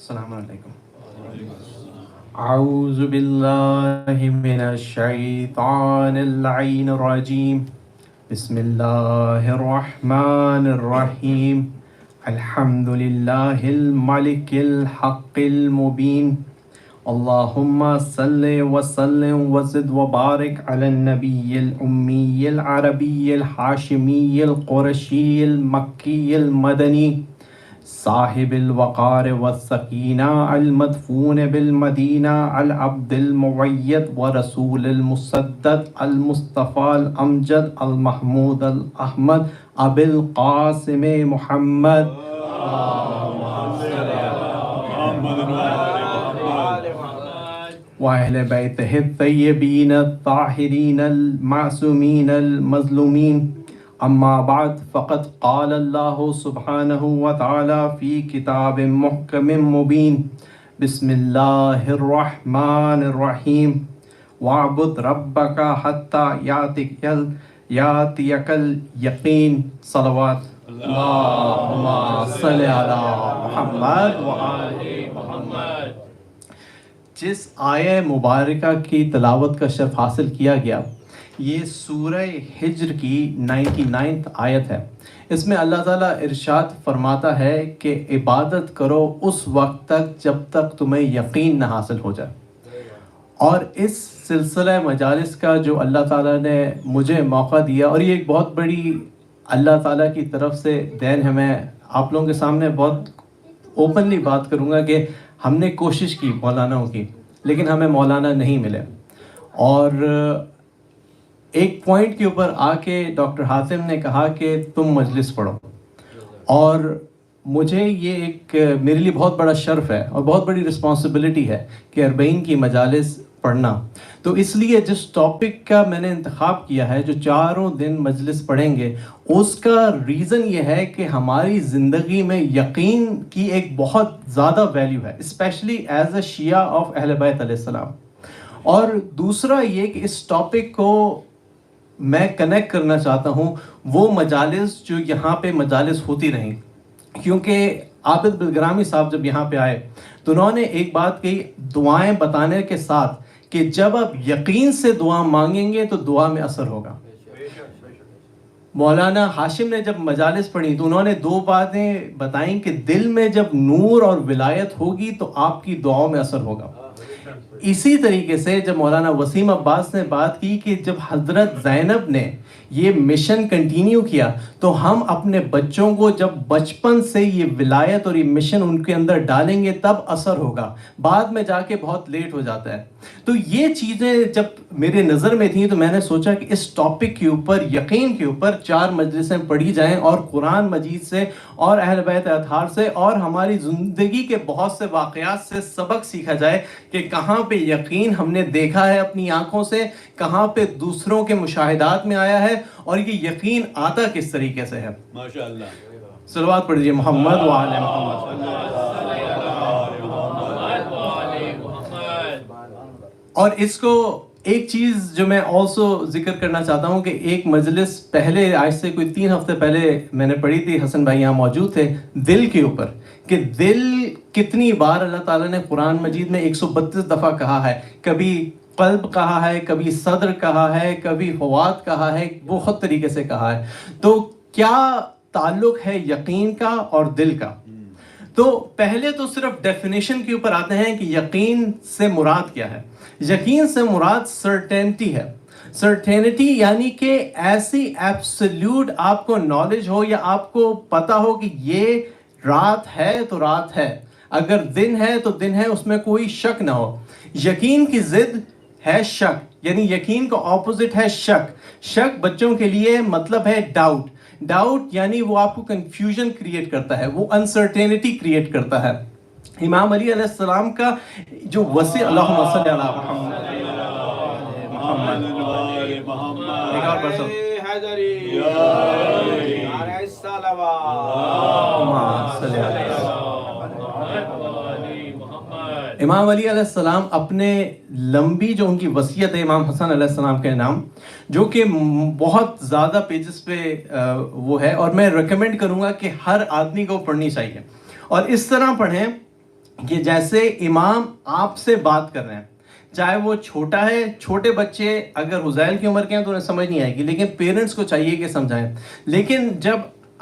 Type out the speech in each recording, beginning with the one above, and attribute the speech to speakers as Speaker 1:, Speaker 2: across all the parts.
Speaker 1: السلام علیکم. اعوذ باللہ من الشیطان اللعین الرجیم. بسم اللہ الرحمن الرحیم. الحمد للہ الملک الحق المبین. اللہم صلی وسلم وزد وبارک علی النبی الامی العربی الحاشمی القرشی المکی المدنی صاحب الوقار والسکینہ المدفون بالمدینہ العبد المعید ورسول المسدد المصطفى الامجد المحمود الاحمد ابی القاسم محمد وأهل بيته الطيبين الطاهرين المعصومين المظلومين. أما بعد فقد قال الله سبحانه وتعالى في كتاب محكم مبين. بسم الله الرحمن الرحيم. واعبد ربك حتى يأتيك اليقين. صلوات اللهم صل على محمد وآل محمد. جس آیہ مبارکہ کی تلاوت کا شرف حاصل کیا گیا یہ سورہ ہجر کی 99 آیت ہے. اس میں اللہ تعالیٰ ارشاد فرماتا ہے کہ عبادت کرو اس وقت تک جب تک تمہیں یقین نہ حاصل ہو جائے. اور اس سلسلہ مجالس کا جو اللہ تعالیٰ نے مجھے موقع دیا، اور یہ ایک بہت بڑی اللہ تعالیٰ کی طرف سے دین ہے. میں آپ لوگوں کے سامنے بہت اوپنلی بات کروں گا کہ ہم نے کوشش کی مولاناؤں کی، لیکن ہمیں مولانا نہیں ملے. اور ایک پوائنٹ کے اوپر آ کے ڈاکٹر حاتم نے کہا کہ تم مجلس پڑھو، اور مجھے یہ ایک میرے لیے بہت بڑا شرف ہے اور بہت بڑی رسپانسبلٹی ہے کہ 40 کی مجالس پڑھنا. تو اس لیے جس ٹاپک کا میں نے انتخاب کیا ہے، جو 4 دن مجلس پڑھیں گے، اس کا ریزن یہ ہے کہ ہماری زندگی میں یقین کی ایک بہت زیادہ ویلیو ہے، اسپیشلی ایز اے شیعہ آف اہل بیت علیہ السلام. اور دوسرا یہ کہ اس ٹاپک کو میں کنیکٹ کرنا چاہتا ہوں وہ مجالس جو یہاں پہ مجالس ہوتی رہیں. کیونکہ عابد بالگرامی صاحب جب یہاں پہ آئے تو انہوں نے ایک بات کہی دعائیں بتانے کے ساتھ کہ جب آپ یقین سے دعا مانگیں گے تو دعا میں اثر ہوگا. مولانا ہاشم نے جب مجالس پڑھی تو انہوں نے 2 باتیں بتائیں کہ دل میں جب نور اور ولایت ہوگی تو آپ کی دعاؤں میں اثر ہوگا. اسی طریقے سے جب مولانا وسیم عباس نے بات کی کہ جب حضرت زینب نے یہ مشن کنٹینیو کیا تو ہم اپنے بچوں کو جب بچپن سے یہ ولایت اور یہ مشن ان کے اندر ڈالیں گے تب اثر ہوگا، بعد میں جا کے بہت لیٹ ہو جاتا ہے. تو یہ چیزیں جب میرے نظر میں تھیں تو میں نے سوچا کہ اس ٹاپک کے اوپر، یقین کے اوپر 4 مجلسیں پڑھی جائیں اور قرآن مجید سے اور اہل بیت اطہار سے اور ہماری زندگی کے بہت سے واقعات سے سبق سیکھا جائے کہ کہاں پہ یقین ہم نے دیکھا ہے اپنی آنکھوں سے، کہاں پہ دوسروں کے مشاہدات میں آیا ہے، اور یہ یقین آتا کس طریقے سے ہے.
Speaker 2: ماشاءاللہ.
Speaker 1: صلوات پڑھیے محمد وعلی محمد. اور اس کو ایک چیز جو میں آلسو ذکر کرنا چاہتا ہوں کہ ایک مجلس پہلے آج سے کوئی 3 ہفتے پہلے میں نے پڑھی تھی، حسن بھائی یہاں موجود تھے، دل کے اوپر کہ دل کتنی بار اللہ تعالیٰ نے قرآن مجید میں 132 دفعہ کہا ہے. کبھی قلب کہا ہے، کبھی صدر کہا ہے، کبھی فواد کہا ہے، بہت طریقے سے کہا ہے. تو کیا تعلق ہے یقین کا اور دل کا؟ تو پہلے تو صرف ڈیفینیشن کے اوپر آتے ہیں کہ یقین سے مراد کیا ہے. یقین سے مراد سرٹینٹی ہے. سرٹینٹی یعنی کہ ایسی ایبسلیوٹ آپ کو نالج ہو یا آپ کو پتا ہو کہ یہ رات ہے تو رات ہے، اگر دن ہے تو دن ہے، اس میں کوئی شک نہ ہو. یقین کی ضد ہے شک، یعنی یقین کا اپوزٹ ہے شک. شک بچوں کے لیے مطلب ہے ڈاؤٹ. ڈاؤٹ یعنی وہ آپ کو کنفیوژن کریٹ کرتا ہے، وہ انسرٹینٹی کریٹ کرتا ہے. امام علی علیہ السلام کا جو وسیع، اللہم صلی علی محمد ایک اور پڑھ سکتے امام علی علیہ السلام اپنے لمبی جو ان کی وصیت ہے امام حسن علیہ السلام کے نام، جو کہ بہت زیادہ پیجز پہ وہ ہے، اور میں ریکمینڈ کروں گا کہ ہر آدمی کو پڑھنی چاہیے. اور اس طرح پڑھیں کہ جیسے امام آپ سے بات کر رہے ہیں، چاہے وہ چھوٹا ہے، چھوٹے بچے اگر حزیل کی عمر کے ہیں تو انہیں سمجھ نہیں آئے گی، لیکن پیرنٹس کو چاہیے کہ سمجھائیں. لیکن جب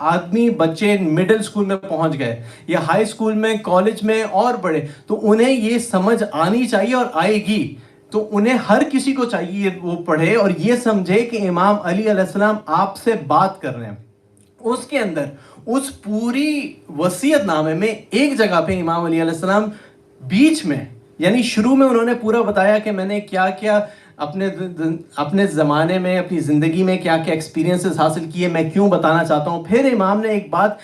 Speaker 1: آدمی بچے مڈل سکول میں پہنچ گئے یا ہائی سکول میں، کالج میں اور بڑے، تو انہیں یہ سمجھ آنی چاہیے اور آئے گی. تو انہیں ہر کسی کو چاہیے وہ پڑھے اور یہ سمجھے کہ امام علی علیہ السلام آپ سے بات کر رہے ہیں. اس کے اندر اس پوری وصیت نامے میں ایک جگہ پہ امام علی علیہ السلام بیچ میں، یعنی شروع میں انہوں نے پورا بتایا کہ میں نے کیا کیا اپنے زمانے میں، اپنی زندگی میں کیا کیا ایکسپیرینسز حاصل کیے، میں کیوں بتانا چاہتا ہوں. پھر امام نے ایک بات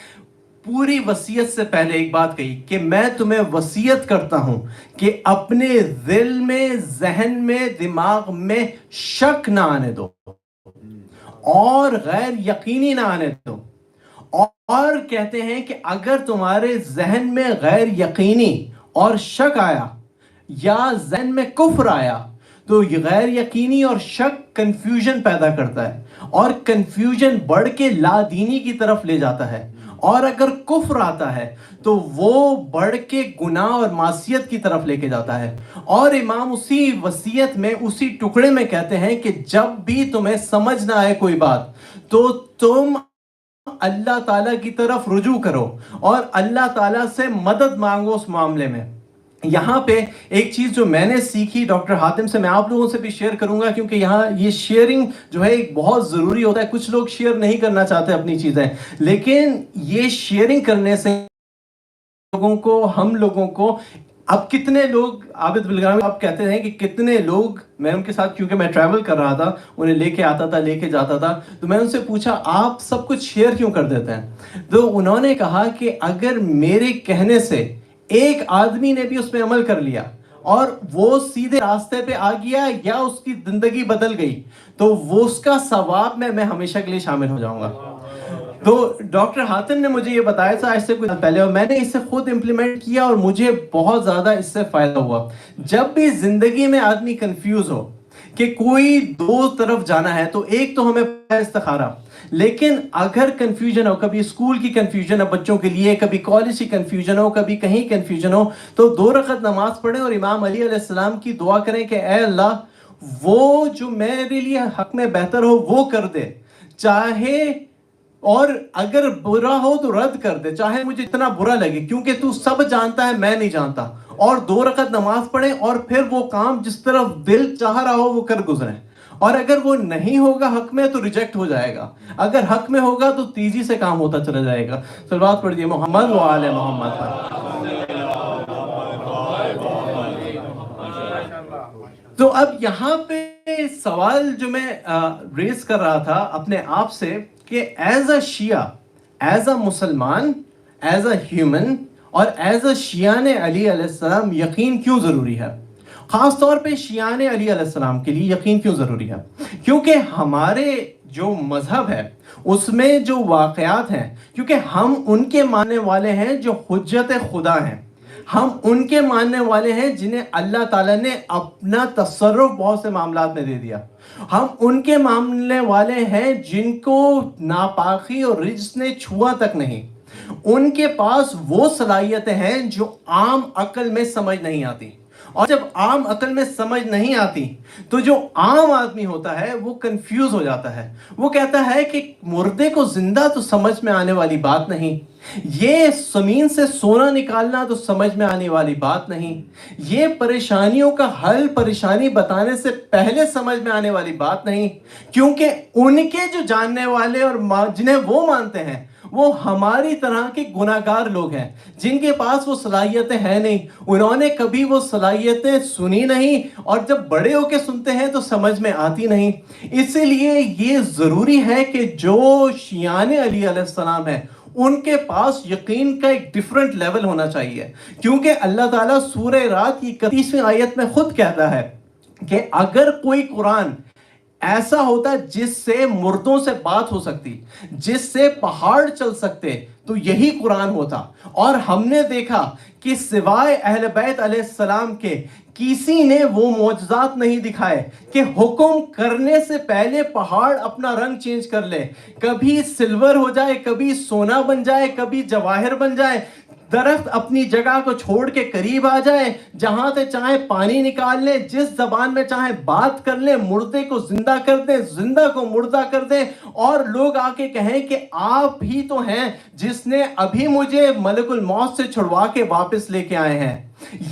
Speaker 1: پوری وصیت سے پہلے ایک بات کہی کہ میں تمہیں وصیت کرتا ہوں کہ اپنے دل میں، ذہن میں، دماغ میں شک نہ آنے دو اور غیر یقینی نہ آنے دو. اور کہتے ہیں کہ اگر تمہارے ذہن میں غیر یقینی اور شک آیا یا ذہن میں کفر آیا تو یہ غیر یقینی اور شک کنفیوژن پیدا کرتا ہے، اور کنفیوژن بڑھ کے لا دینی کی طرف لے جاتا ہے، اور اگر کفر آتا ہے تو وہ بڑھ کے گناہ اور معصیت کی طرف لے کے جاتا ہے. اور امام اسی وصیت میں، اسی ٹکڑے میں کہتے ہیں کہ جب بھی تمہیں سمجھ نہ آئے کوئی بات تو تم اللہ تعالیٰ کی طرف رجوع کرو اور اللہ تعالیٰ سے مدد مانگو اس معاملے میں. یہاں پہ ایک چیز جو میں نے سیکھی ڈاکٹر حاتم سے، میں آپ لوگوں سے بھی شیئر کروں گا، کیونکہ یہاں یہ شیئرنگ جو ہے ایک بہت ضروری ہوتا ہے. کچھ لوگ شیئر نہیں کرنا چاہتے اپنی چیزیں، لیکن یہ شیئرنگ کرنے سے ہم لوگوں کو اب کتنے لوگ، عابد بلگامی آپ کہتے ہیں کہ کتنے لوگ، میں ان کے ساتھ کیونکہ میں ٹریول کر رہا تھا، انہیں لے کے آتا تھا، لے کے جاتا تھا، تو میں ان سے پوچھا آپ سب کچھ شیئر کیوں کر دیتے ہیں؟ تو انہوں نے کہا کہ اگر میرے کہنے سے ایک آدمی نے بھی اس پہ عمل کر لیا اور وہ سیدھے راستے پہ آ گیا یا اس کی زندگی بدل گئی تو وہ اس کا ثواب میں ہمیشہ کے لیے شامل ہو جاؤں گا. تو ڈاکٹر حاتم نے مجھے یہ بتایا تھا آج سے کچھ پہلے، اور میں نے اسے خود امپلیمنٹ کیا اور مجھے بہت زیادہ اس سے فائدہ ہوا. جب بھی زندگی میں آدمی کنفیوز ہو کہ کوئی دو طرف جانا ہے تو ایک تو ہمیں استخارہ، لیکن اگر کنفیوژن ہو، کبھی اسکول کی کنفیوژن ہے بچوں کے لیے، کبھی کالج کی کنفیوژن ہو، کبھی کہیں کنفیوژن ہو، تو 2 رکعت نماز پڑھیں اور امام علی علیہ السلام کی دعا کریں کہ اے اللہ وہ جو میرے لیے حق میں بہتر ہو وہ کر دے، چاہے، اور اگر برا ہو تو رد کر دے، چاہے مجھے اتنا برا لگے، کیونکہ تو سب جانتا ہے، میں نہیں جانتا. اور 2 رکعت نماز پڑھیں اور پھر وہ کام جس طرف دل چاہ رہا ہو وہ کر گزریں. اور اگر وہ نہیں ہوگا حق میں تو ریجیکٹ ہو جائے گا، اگر حق میں ہوگا تو تیزی سے کام ہوتا چلا جائے گا. صلوات پڑھ دیئے محمد و آل محمد پر. تو اب یہاں پہ سوال جو میں ریز کر رہا تھا اپنے آپ سے کہ as a Shia, as a مسلمان، ایز اے ہیومن اور ایز اے شیعان علی علیہ السلام یقین کیوں ضروری ہے؟ خاص طور پہ شیعان علی علیہ السلام کے لیے یقین کیوں ضروری ہے؟ کیونکہ ہمارے جو مذہب ہے اس میں جو واقعات ہیں، کیونکہ ہم ان کے ماننے والے ہیں جو حجت خدا ہیں، ہم ان کے ماننے والے ہیں جنہیں اللہ تعالیٰ نے اپنا تصرف بہت سے معاملات میں دے دیا، ہم ان کے ماننے والے ہیں جن کو ناپاکی اور رجس نے چھوا تک نہیں. ان کے پاس وہ صلاحیتیں ہیں جو عام عقل میں سمجھ نہیں آتی، اور جب عام عقل میں سمجھ نہیں آتی تو جو عام آدمی ہوتا ہے وہ کنفیوز ہو جاتا ہے. وہ کہتا ہے کہ مردے کو زندہ تو سمجھ میں آنے والی بات نہیں، یہ زمین سے سونا نکالنا تو سمجھ میں آنے والی بات نہیں، یہ پریشانیوں کا حل پریشانی بتانے سے پہلے سمجھ میں آنے والی بات نہیں، کیونکہ ان کے جو جاننے والے اور جنہیں وہ مانتے ہیں وہ ہماری طرح کے گناہگار لوگ ہیں جن کے پاس وہ صلاحیتیں ہیں نہیں. انہوں نے کبھی وہ صلاحیتیں سنی نہیں، اور جب بڑے ہو کے سنتے ہیں تو سمجھ میں آتی نہیں. اسی لیے یہ ضروری ہے کہ جو شیعان علی علیہ السلام ہیں ان کے پاس یقین کا ایک ڈیفرنٹ لیول ہونا چاہیے، کیونکہ اللہ تعالیٰ سورہ رات کی 31ویں آیت میں خود کہتا ہے کہ اگر کوئی قرآن ایسا ہوتا جس سے مردوں سے بات ہو سکتی، جس سے پہاڑ چل سکتے، تو یہی قرآن ہوتا. اور ہم نے دیکھا کہ سوائے اہل بیت علیہ السلام کے کسی نے وہ معجزات نہیں دکھائے کہ حکم کرنے سے پہلے پہاڑ اپنا رنگ چینج کر لے، کبھی سلور ہو جائے، کبھی سونا بن جائے، کبھی جواہر بن جائے. درخت اپنی جگہ کو چھوڑ کے قریب آ جائے، جہاں سے چاہے پانی نکال لیں، جس زبان میں چاہے بات کر لیں، مردے کو زندہ کر دیں، زندہ کو مردہ کر دیں، اور لوگ آ کے کہیں کہ آپ ہی تو ہیں جس نے ابھی مجھے ملک الموت سے چھڑوا کے واپس لے کے آئے ہیں.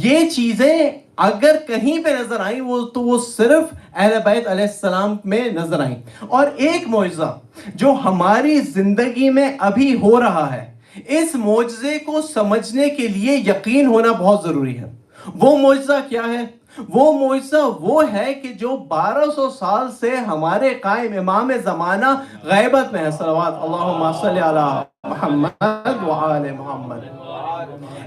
Speaker 1: یہ چیزیں اگر کہیں پہ نظر آئیں تو وہ صرف اہل بیت علیہ السلام میں نظر آئیں. اور ایک معجزہ جو ہماری زندگی میں ابھی ہو رہا ہے، اس معجزے کو سمجھنے کے لیے یقین ہونا بہت ضروری ہے. وہ معجزہ کیا ہے؟ وہ معجزہ وہ ہے کہ جو 1200 سال سے ہمارے قائم امام زمانہ غیبت میں ہے. صلوات اللہم صلی علی محمد وآل محمد.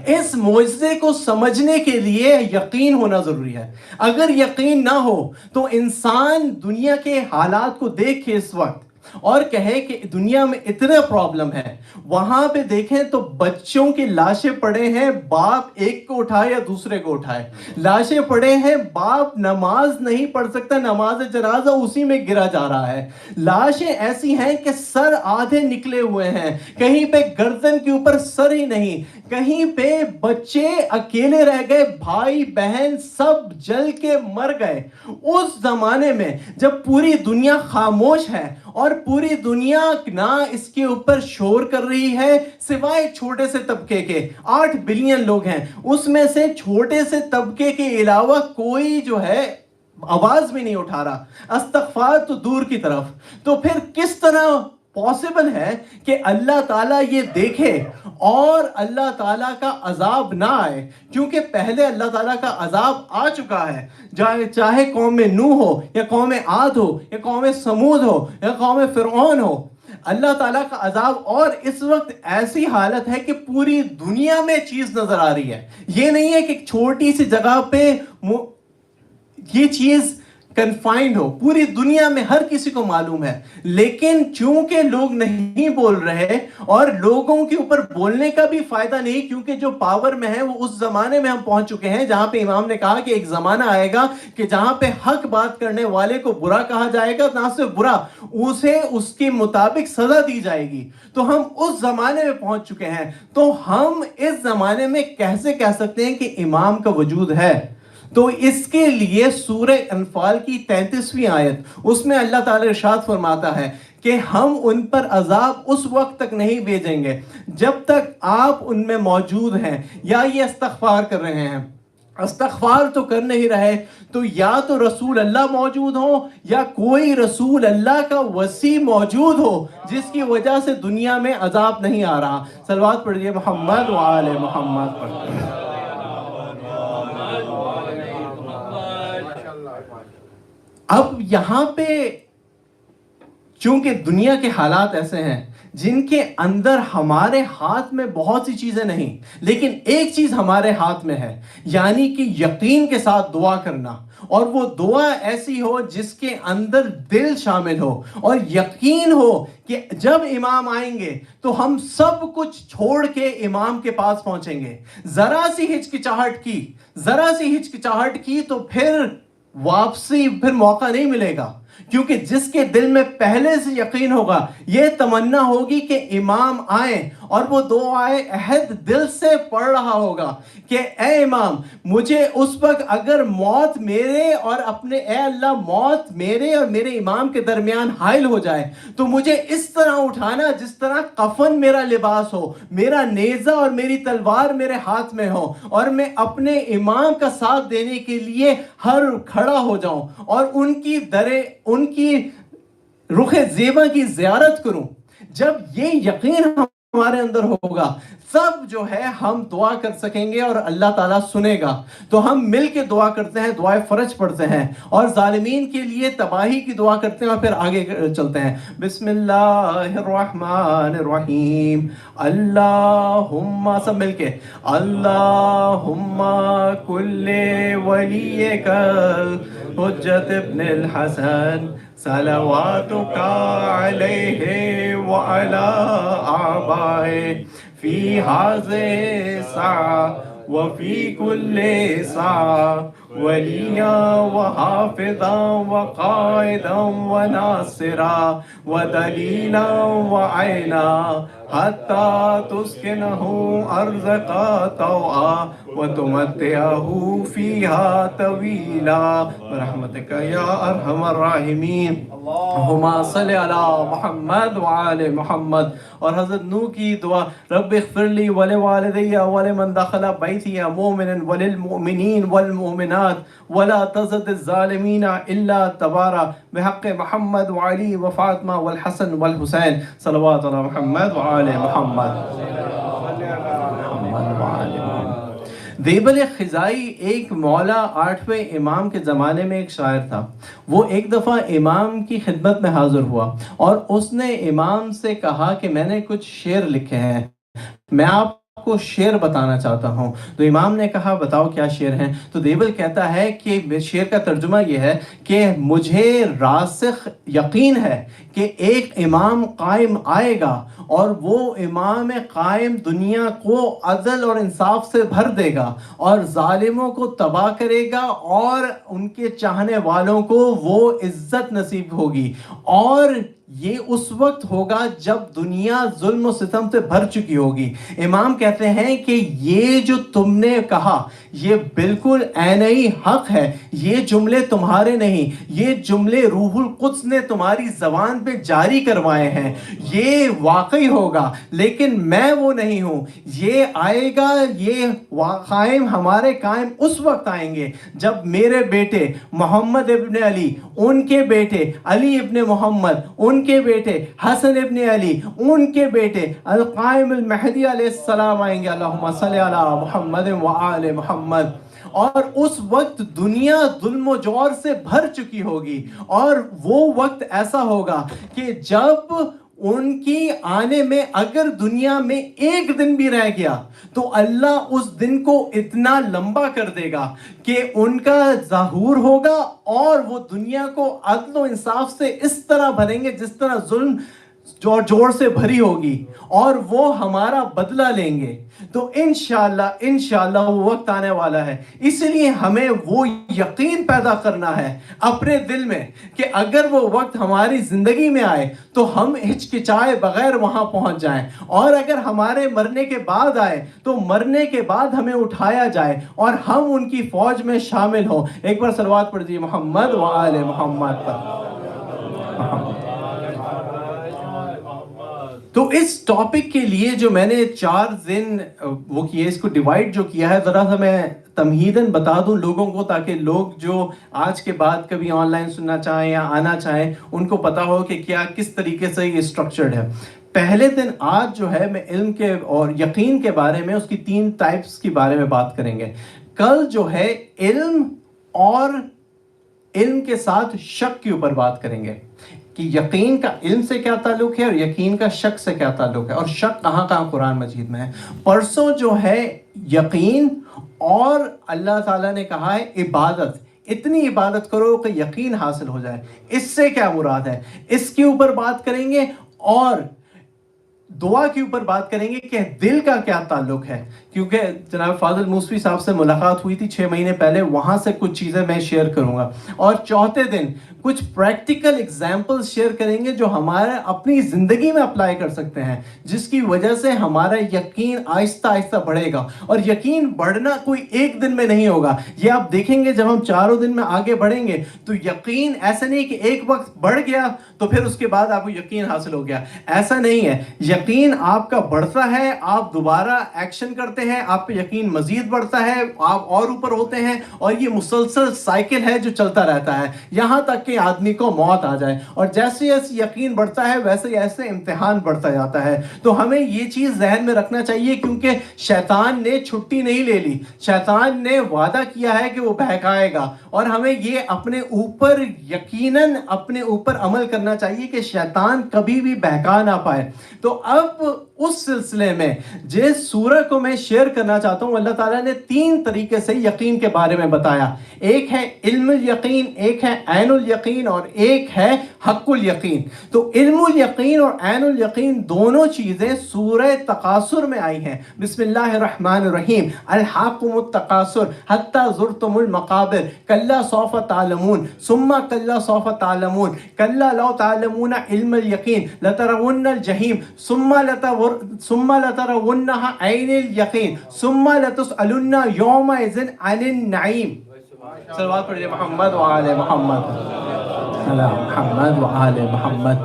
Speaker 1: اس معجزے کو سمجھنے کے لیے یقین ہونا ضروری ہے. اگر یقین نہ ہو تو انسان دنیا کے حالات کو دیکھ کے اس وقت اور کہے کہ دنیا میں اتنے پرابلم ہے، وہاں پہ دیکھیں تو بچوں کی لاشیں پڑے ہیں، باپ ایک کو اٹھائے یا دوسرے کو اٹھائے، لاشیں پڑے ہیں، باپ نماز نہیں پڑھ سکتا، نماز جنازہ اسی میں گرا جا رہا ہے. لاشیں ایسی ہیں کہ سر آدھے نکلے ہوئے ہیں، کہیں پہ گردن کے اوپر سر ہی نہیں، کہیں پہ بچے اکیلے رہ گئے، بھائی بہن سب جل کے مر گئے. اس زمانے میں جب پوری دنیا خاموش ہے اور پوری دنیا نہ اس کے اوپر شور کر رہی ہے سوائے چھوٹے سے طبقے کے، 8 بلین لوگ ہیں، اس میں سے چھوٹے سے طبقے کے علاوہ کوئی جو ہے آواز بھی نہیں اٹھا رہا، استغفار تو دور کی طرف. تو پھر کس طرح پاسبل ہے کہ اللہ تعالیٰ یہ دیکھے اور اللہ تعالیٰ کا عذاب نہ آئے؟ کیونکہ پہلے اللہ تعالیٰ کا عذاب آ چکا ہے، چاہے قوم نوح ہو یا قوم عاد ہو یا قوم سمود ہو یا قوم فرعون ہو. اللہ تعالیٰ کا عذاب، اور اس وقت ایسی حالت ہے کہ پوری دنیا میں چیز نظر آ رہی ہے. یہ نہیں ہے کہ ایک چھوٹی سی جگہ پہ یہ چیز کنفائنڈ ہو، پوری دنیا میں ہر کسی کو معلوم ہے. لیکن چونکہ لوگ نہیں بول رہے اور لوگوں کے اوپر بولنے کا بھی فائدہ نہیں، کیونکہ جو پاور میں ہے وہ اس زمانے میں ہم پہنچ چکے ہیں جہاں پہ امام نے کہا کہ ایک زمانہ آئے گا کہ جہاں پہ حق بات کرنے والے کو برا کہا جائے گا، نہ صرف برا، اسے اس کے مطابق سزا دی جائے گی. تو ہم اس زمانے میں پہنچ چکے ہیں. تو ہم اس زمانے میں کیسے کہہ سکتے ہیں کہ امام کا وجود ہے؟ تو اس کے لیے سورہ انفال کی 33ویں آیت، اس میں اللہ تعالی ارشاد فرماتا ہے کہ ہم ان پر عذاب اس وقت تک نہیں بھیجیں گے جب تک آپ ان میں موجود ہیں یا یہ استغفار کر رہے ہیں. استغفار تو کر نہیں رہے تو یا تو رسول اللہ موجود ہو یا کوئی رسول اللہ کا وصی موجود ہو جس کی وجہ سے دنیا میں عذاب نہیں آ رہا. صلوات پڑھیے محمد وآل محمد پر. اب یہاں پہ چونکہ دنیا کے حالات ایسے ہیں جن کے اندر ہمارے ہاتھ میں بہت سی چیزیں نہیں، لیکن ایک چیز ہمارے ہاتھ میں ہے، یعنی کہ یقین کے ساتھ دعا کرنا. اور وہ دعا ایسی ہو جس کے اندر دل شامل ہو اور یقین ہو کہ جب امام آئیں گے تو ہم سب کچھ چھوڑ کے امام کے پاس پہنچیں گے. ذرا سی ہچکچاہٹ کی تو پھر واپسی پھر موقع نہیں ملے گا. کیونکہ جس کے دل میں پہلے سے یقین ہوگا، یہ تمنا ہوگی کہ امام آئیں، اور وہ دعائے عہد دل سے پڑھ رہا ہوگا کہ اے امام مجھے اس وقت اگر موت میرے اور اپنے اے اللہ موت میرے اور میرے امام کے درمیان حائل ہو جائے تو مجھے اس طرح اٹھانا جس طرح کفن میرا لباس ہو، میرا نیزہ اور میری تلوار میرے ہاتھ میں ہو، اور میں اپنے امام کا ساتھ دینے کے لیے ہر کھڑا ہو جاؤں اور ان کی رخ زیبا کی زیارت کروں. جب یہ یقین ہمارے اندر ہوگا سب جو ہے ہم دعا کر سکیں گے اور اللہ تعالیٰ سنے گا. تو ہم مل کے دعا کرتے ہیں، دعائے فرج پڑھتے ہیں اور ظالمین کے لیے تباہی کی دعا کرتے ہیں اور پھر آگے چلتے ہیں. بسم اللہ الرحمن الرحیم. اللہم، سب مل کے، اللہم کل ولیک حجت ابن الحسن صلواتک علیہ وعلی آبائہ فی هذه الساعة وفي كل ساعة وليا وحافظا وقائدا وناصرا ودليلا وعينا حتى تسكنه أرضك طوعا وتمتعه فيها طويلا برحمتك يا أرحم الراحمين اللهم صل على محمد وعلى محمد. اور حضرت نوح کی دعا رب اغفر لی ولوالدی ولمن دخل بیتی مؤمنا وللمؤمنین والمؤمنات ولا تزد الظالمین الا تبارا بحق محمد وعلی وفاطمہ والحسن والحسین صلوات علی محمد وعلى محمد. دیبل خزائی ایک مولا 8ویں امام کے زمانے میں ایک شاعر تھا. وہ ایک دفعہ امام کی خدمت میں حاضر ہوا اور اس نے امام سے کہا کہ میں نے کچھ شعر لکھے ہیں, میں آپ کو شعر بتانا چاہتا ہوں. تو امام نے کہا بتاؤ کیا شعر ہیں. تو دیبل کہتا ہے کہ شعر کا ترجمہ یہ ہے کہ مجھے راسخ یقین ہے کہ ایک امام قائم آئے گا اور وہ امام قائم دنیا کو عدل اور انصاف سے بھر دے گا اور ظالموں کو تباہ کرے گا اور ان کے چاہنے والوں کو وہ عزت نصیب ہوگی. اور یہ اس وقت ہوگا جب دنیا ظلم و ستم سے بھر چکی ہوگی. امام کہتے ہیں کہ یہ جو تم نے کہا یہ بالکل عینی حق ہے. یہ جملے تمہارے نہیں, یہ جملے روح القدس نے تمہاری زبان پہ جاری کروائے ہیں. یہ واقعی ہوگا لیکن میں وہ نہیں ہوں. یہ آئے گا, یہ قائم ہمارے قائم اس وقت آئیں گے جب میرے بیٹے محمد ابن علی, ان کے بیٹے علی ابن محمد, ان کے بیٹے حسن ابن علی, ان کے بیٹے القائم المہدی علیہ السلام آئیں گے. اللہم صلی علی محمد وآل محمد. اور اس وقت دنیا ظلم و جور سے بھر چکی ہوگی اور وہ وقت ایسا ہوگا کہ جب ان کی آنے میں اگر دنیا میں ایک دن بھی رہ گیا تو اللہ اس دن کو اتنا لمبا کر دے گا کہ ان کا ظہور ہوگا اور وہ دنیا کو عدل و انصاف سے اس طرح بھریں گے جس طرح ظلم جوڑ سے بھری ہوگی اور وہ ہمارا بدلہ لیں گے. تو انشاءاللہ وہ وقت آنے والا ہے. اس لیے ہمیں وہ یقین پیدا کرنا ہے اپنے دل میں کہ اگر وہ وقت ہماری زندگی میں آئے تو ہم ہچکچائے بغیر وہاں پہنچ جائیں, اور اگر ہمارے مرنے کے بعد آئے تو مرنے کے بعد ہمیں اٹھایا جائے اور ہم ان کی فوج میں شامل ہوں. ایک بار صلوات پڑھ دیجیے محمد وآل محمد پر. تو اس ٹاپک کے لیے جو میں نے 4 دن وہ کیے, اس کو ڈیوائڈ جو کیا ہے, ذرا سا میں تمہیداً بتا دوں لوگوں کو تاکہ لوگ جو آج کے بعد کبھی آن لائن سننا چاہیں یا آنا چاہیں ان کو پتا ہو کہ کیا کس طریقے سے یہ اسٹرکچرڈ ہے. پہلے دن آج جو ہے میں علم کے اور یقین کے بارے میں, اس کی 3 ٹائپس کے بارے میں بات کریں گے. کل جو ہے علم اور علم کے ساتھ شک کے اوپر بات کریں گے کہ یقین کا علم سے کیا تعلق ہے اور یقین کا شک سے کیا تعلق ہے, اور شک کہاں کہاں قرآن مجید میں ہے. پرسوں جو ہے یقین اور اللہ تعالیٰ نے کہا ہے عبادت, اتنی عبادت کرو کہ یقین حاصل ہو جائے, اس سے کیا مراد ہے اس کے اوپر بات کریں گے. اور دعا کے اوپر بات کریں گے کہ دل کا کیا تعلق ہے, کیونکہ جناب فاضل موسوی صاحب سے ملاقات ہوئی تھی 6 مہینے پہلے, وہاں سے کچھ چیزیں میں شیئر کروں گا. اور چوتھے دن کچھ پریکٹیکل ایگزامپل شیئر کریں گے جو ہمارے اپنی زندگی میں اپلائی کر سکتے ہیں, جس کی وجہ سے ہمارا یقین آہستہ آہستہ بڑھے گا. اور یقین بڑھنا کوئی ایک دن میں نہیں ہوگا, یہ آپ دیکھیں گے جب ہم 4 دن میں آگے بڑھیں گے تو یقین ایسا نہیں کہ ایک وقت بڑھ گیا تو پھر اس کے بعد آپ کو یقین حاصل ہو گیا, ایسا نہیں ہے. یقین آپ کا بڑھتا ہے, آپ دوبارہ ایکشن کرتے ہیں, آپ پہ یقین مزید بڑھتا ہے, آپ اور اوپر ہوتے ہیں, اور یہ مسلسل سائیکل ہے جو چلتا رہتا ہے یہاں تک کہ آدمی کو موت آ جائے. اور جیسے جیسے یقین بڑھتا ہے ویسے ایسے امتحان بڑھتا جاتا ہے. تو ہمیں یہ چیز ذہن میں رکھنا چاہیے کیونکہ شیطان نے چھٹی نہیں لے لی, شیطان نے وعدہ کیا ہے کہ وہ بہکائے گا, اور ہمیں یہ اپنے اوپر یقیناً اپنے اوپر عمل کرنا چاہیے کہ شیطان کبھی بھی بہکا نہ پائے. تو اب اس سلسلے میں جس سورہ کو میں شیئر کرنا چاہتا ہوں, اللہ تعالیٰ نے 3 طریقے سے یقین کے بارے میں بتایا. ایک ہے علم الیقین, ایک ہے عین الیقین, اور ایک ہے حق الیقین. تو علم الیقین اور عین الیقین دونوں چیزیں سورہ تکاثر میں آئی ہیں. بسم اللہ الرحمن الرحیم. الحاکم التکاثر حتی زرتم المقابر کلا سوف تعلمون ثم کلا سوف تعلمون کلا لو تعلمون علم الیقین لترون الجحیم ثم ثم لترونها عین الیقین ثم لتسألن یومئذ عن النعیم. صلوات پڑھیے محمد وآل محمد علی محمد وآل محمد.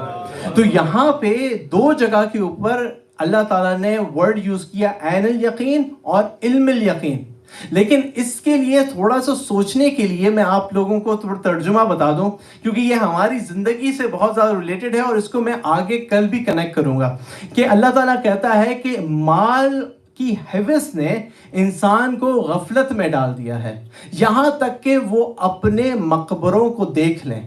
Speaker 1: تو یہاں پہ دو جگہ کے اوپر اللہ تعالیٰ نے ورڈ یوز کیا عین الیقین اور علم الیقین. لیکن اس کے لیے تھوڑا سا سوچنے کے لیے میں آپ لوگوں کو تھوڑا ترجمہ بتا دوں، کیونکہ یہ ہماری زندگی سے بہت زیادہ ریلیٹڈ ہے، اور اس کو میں آگے کل بھی کنیکٹ کروں گا. کہ اللہ تعالیٰ کہتا ہے کہ مال کی حوث نے انسان کو غفلت میں ڈال دیا ہے، یہاں تک کہ وہ اپنے مقبروں کو دیکھ لیں،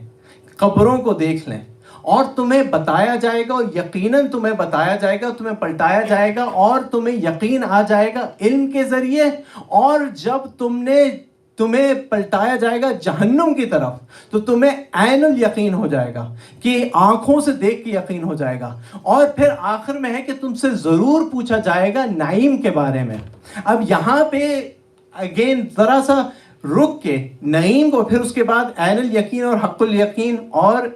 Speaker 1: قبروں کو دیکھ لیں، اور تمہیں بتایا جائے گا، اور یقیناً تمہیں بتایا جائے گا، تمہیں پلٹایا جائے گا، اور تمہیں یقین آ جائے گا علم کے ذریعے. اور جب تمہیں پلٹایا جائے گا جہنم کی طرف تو تمہیں عین الیقین ہو جائے گا، کہ آنکھوں سے دیکھ کے یقین ہو جائے گا. اور پھر آخر میں ہے کہ تم سے ضرور پوچھا جائے گا نعیم کے بارے میں. اب یہاں پہ اگین ذرا سا رک کے نعیم کو، پھر اس کے بعد عین الیقین اور حق الیقین اور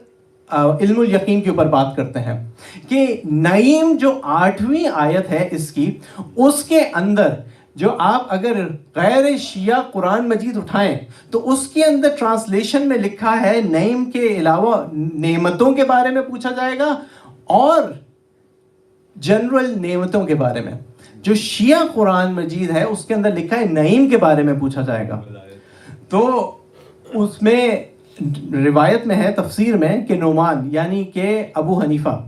Speaker 1: علم الیقین کے اوپر بات کرتے ہیں. کہ نعیم جو 8ویں آیت ہے اس کی، اس کے اندر جو آپ اگر غیر شیعہ قرآن مجید اٹھائیں تو اس کے اندر ٹرانسلیشن میں لکھا ہے نعیم کے علاوہ نعمتوں کے بارے میں پوچھا جائے گا اور جنرل نعمتوں کے بارے میں. جو شیعہ قرآن مجید ہے اس کے اندر لکھا ہے نعیم کے بارے میں پوچھا جائے گا. تو اس میں روایت میں ہے تفسیر میں کہ نعمان یعنی کہ ابو حنیفہ،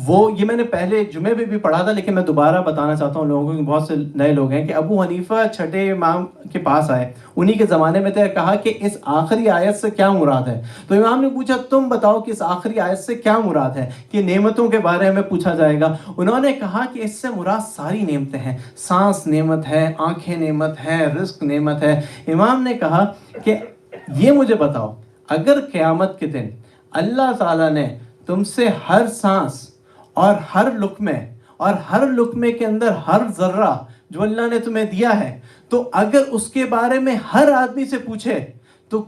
Speaker 1: وہ یہ میں نے پہلے جمعے پہ بھی پڑھا تھا لیکن میں دوبارہ بتانا چاہتا ہوں لوگوں کو، کہ بہت سے نئے لوگ ہیں، کہ ابو حنیفہ چھٹے امام کے پاس آئے، انہی کے زمانے میں تھے، کہا کہ اس آخری آیت سے کیا مراد ہے. تو امام نے پوچھا تم بتاؤ کہ اس آخری آیت سے کیا مراد ہے، کہ نعمتوں کے بارے میں پوچھا جائے گا. انہوں نے کہا کہ اس سے مراد ساری نعمتیں ہیں، سانس نعمت ہے، آنکھیں نعمت ہے، رزق نعمت ہے. امام نے کہا کہ یہ مجھے بتاؤ، اگر قیامت کے دن اللہ تعالیٰ نے تم سے ہر سانس اور ہر لقمے کے اندر ہر ذرہ جو اللہ نے تمہیں دیا ہے، تو اگر اس کے بارے میں ہر آدمی سے پوچھے تو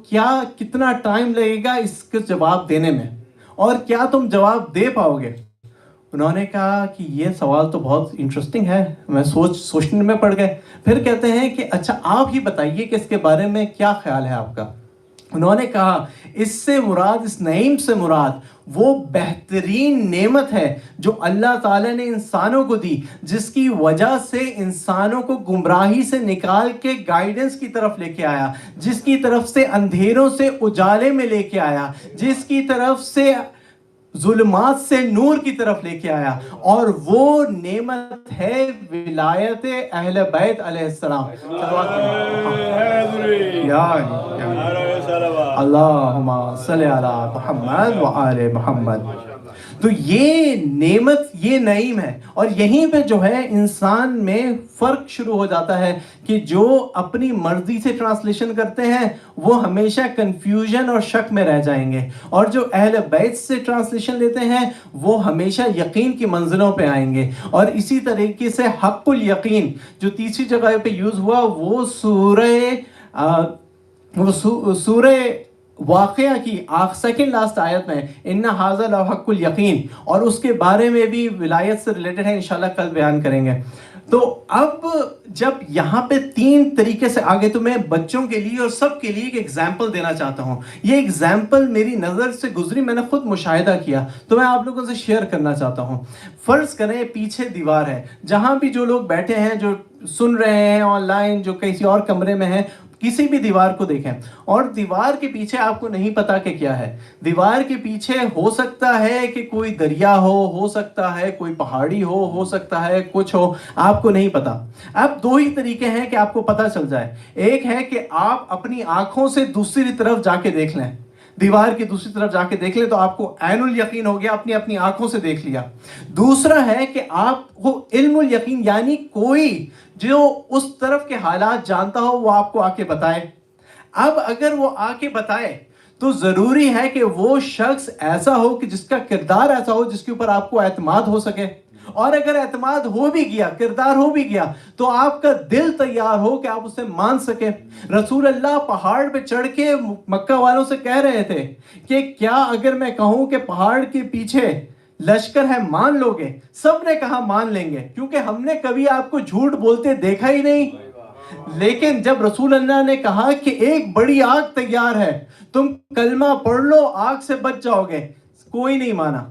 Speaker 1: کتنا ٹائم لگے گا اس کا جواب دینے میں، اور کیا تم جواب دے پاؤ گے؟ انہوں نے کہا کہ یہ سوال تو بہت انٹرسٹنگ ہے، میں سوچنے میں پڑ گئے. پھر کہتے ہیں کہ اچھا آپ ہی بتائیے کہ اس کے بارے میں کیا خیال ہے آپ کا. انہوں نے کہا اس سے مراد، اس نعیم سے مراد وہ بہترین نعمت ہے جو اللہ تعالیٰ نے انسانوں کو دی، جس کی وجہ سے انسانوں کو گمراہی سے نکال کے گائیڈنس کی طرف لے کے آیا، جس کی طرف سے اندھیروں سے اجالے میں لے کے آیا، جس کی طرف سے ظلمات سے نور کی طرف لے کے آیا، اور وہ نعمت ہے ولایت اہل بیت علیہ السلام. اللہم صلی علی محمد وآل محمد. تو یہ نعمت، یہ نعیم ہے. اور یہیں پہ جو ہے انسان میں فرق شروع ہو جاتا ہے کہ جو اپنی مرضی سے ٹرانسلیشن کرتے ہیں وہ ہمیشہ کنفیوژن اور شک میں رہ جائیں گے، اور جو اہل بیت سے ٹرانسلیشن لیتے ہیں وہ ہمیشہ یقین کی منزلوں پہ آئیں گے. اور اسی طریقے سے حق الیقین جو تیسری جگہ پہ یوز ہوا، وہ سورہ واقعہ کی سیکنڈ لاسٹ آیت میں ان ھذا لحق الیقین، اور اس کے بارے میں بھی ولایت سے ریلیٹڈ ہے، انشاءاللہ کل بیان کریں گے. تو اب جب یہاں پہ 3 طریقے سے آگے، تو میں بچوں کے لیے اور سب کے لیے ایک ایگزامپل دینا چاہتا ہوں. یہ ایگزامپل میری نظر سے گزری، میں نے خود مشاہدہ کیا، تو میں آپ لوگوں سے شیئر کرنا چاہتا ہوں. فرض کریں پیچھے دیوار ہے، جہاں بھی جو لوگ بیٹھے ہیں، جو سن رہے ہیں آن لائن، جو کسی اور کمرے میں ہیں، کسی بھی دیوار کو دیکھیں، اور دیوار کے پیچھے آپ کو نہیں پتا کہ کیا ہے. دیوار کے پیچھے ہو سکتا ہے کہ کوئی دریا ہو سکتا ہے کوئی پہاڑی ہو سکتا ہے کچھ ہو، آپ کو نہیں پتا. اب 2 ہی طریقے ہیں کہ آپ کو پتا چل جائے. ایک ہے کہ آپ اپنی آنکھوں سے دوسری طرف جا کے دیکھ لیں، دیوار کی دوسری طرف جا کے دیکھ لیں تو آپ کو عین الیقین ہو گیا، اپنی آنکھوں سے دیکھ لیا. دوسرا ہے کہ آپ کو علم الیقین، یعنی کوئی جو اس طرف کے حالات جانتا ہو وہ آپ کو آ کے بتائے. اب اگر وہ آ کے بتائے تو ضروری ہے کہ وہ شخص ایسا ہو کہ جس کا کردار ایسا ہو جس کے اوپر آپ کو اعتماد ہو سکے. اور اگر اعتماد ہو بھی گیا، کردار ہو بھی گیا، تو آپ کا دل تیار ہو کہ آپ اسے مان سکیں. رسول اللہ پہاڑ پہ چڑھ کے مکہ والوں سے کہہ رہے تھے کہ کیا اگر میں کہوں کہ پہاڑ کے پیچھے لشکر ہے مان لو گے؟ سب نے کہا مان لیں گے، کیونکہ ہم نے کبھی آپ کو جھوٹ بولتے دیکھا ہی نہیں۔ لیکن جب رسول اللہ نے کہا کہ ایک بڑی آگ تیار ہے، تم کلمہ پڑھ لو آگ سے بچ جاؤ گے، کوئی نہیں مانا۔